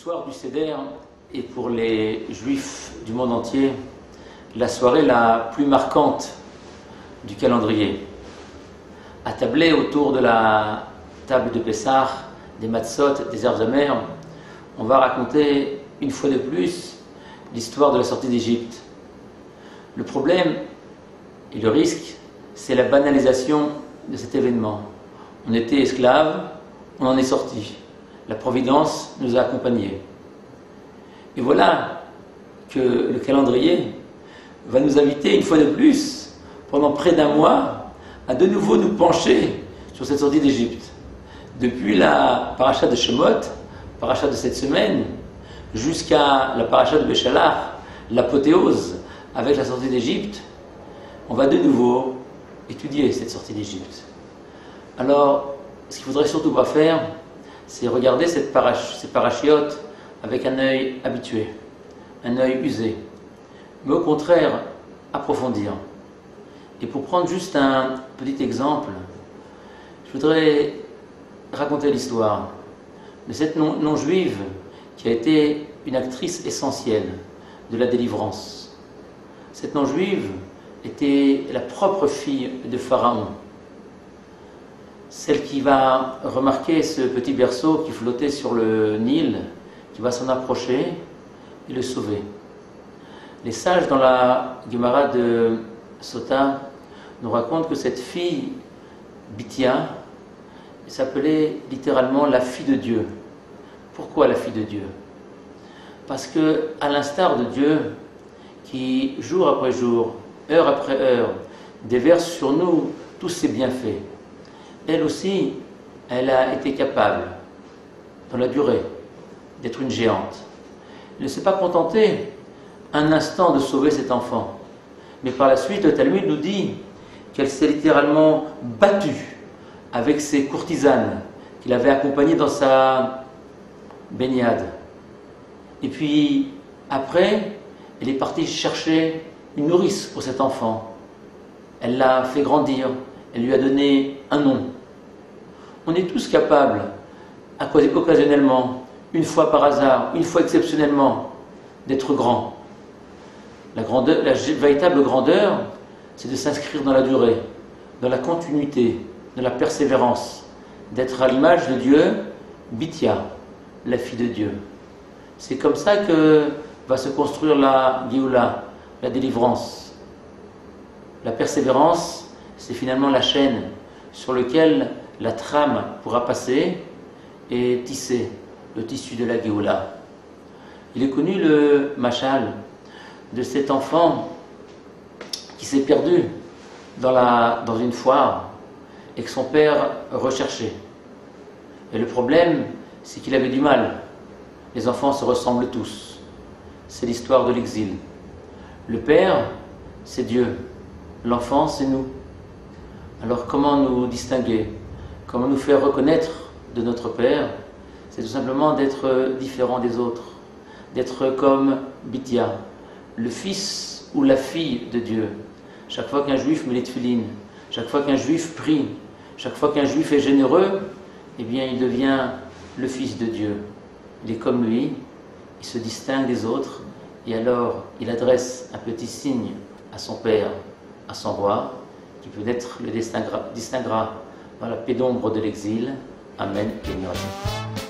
soir du Seder est pour les Juifs du monde entier la soirée la plus marquante du calendrier. Attablés autour de la table de Pessah, des matzot, des herbes amères, on va raconter une fois de plus l'histoire de la sortie d'Égypte. Le problème et le risque, c'est la banalisation de cet événement. On était esclaves, on en est sortis. La Providence nous a accompagnés. Et voilà que le calendrier va nous inviter une fois de plus, pendant près d'un mois, à de nouveau nous pencher sur cette sortie d'Égypte. Depuis la paracha de Shemot, paracha de cette semaine, jusqu'à la paracha de Béchalach, l'apothéose avec la sortie d'Égypte, on va de nouveau étudier cette sortie d'Égypte. Alors, ce qu'il ne faudrait surtout pas faire, c'est regarder ces parachiotes avec un œil habitué, un œil usé, mais au contraire, approfondir. Et pour prendre juste un petit exemple, je voudrais raconter l'histoire de cette non-juive qui a été une actrice essentielle de la délivrance. Cette non-juive était la propre fille de Pharaon, celle qui va remarquer ce petit berceau qui flottait sur le Nil, qui va s'en approcher et le sauver. Les sages dans la Gemara de Sota nous racontent que cette fille, Bithia, s'appelait littéralement la fille de Dieu. Pourquoi la fille de Dieu? Parce que, à l'instar de Dieu, qui jour après jour, heure après heure, déverse sur nous tous ses bienfaits, elle aussi, elle a été capable, dans la durée, d'être une géante. Elle ne s'est pas contentée un instant de sauver cet enfant. Mais par la suite, le Talmud nous dit qu'elle s'est littéralement battue avec ses courtisanes qu'il avait accompagnées dans sa baignade. Et puis, après, elle est partie chercher une nourrice pour cet enfant. Elle l'a fait grandir, elle lui a donné un nom. On est tous capables, occasionnellement, une fois par hasard, une fois exceptionnellement, d'être grands. La véritable grandeur, c'est de s'inscrire dans la durée, dans la continuité, dans la persévérance, d'être à l'image de Dieu, Bithia, la fille de Dieu. C'est comme ça que va se construire la Géoula, la délivrance. La persévérance, c'est finalement la chaîne sur laquelle la trame pourra passer et tisser le tissu de la Géoula. Il est connu le machal de cet enfant qui s'est perdu dans une foire et que son père recherchait. Et le problème, c'est qu'il avait du mal. Les enfants se ressemblent tous. C'est l'histoire de l'exil. Le père, c'est Dieu. L'enfant, c'est nous. Alors comment nous distinguer? Comment nous faire reconnaître de notre père? C'est tout simplement d'être différent des autres. D'être comme Bithia, le fils ou la fille de Dieu. Chaque fois qu'un juif met les tefilines, chaque fois qu'un juif prie, chaque fois qu'un juif est généreux, eh bien il devient le fils de Dieu. Il est comme lui, il se distingue des autres, et alors il adresse un petit signe à son père, à son roi, qui peut-être le distinguera dans la pénombre de l'exil. Amen et merci.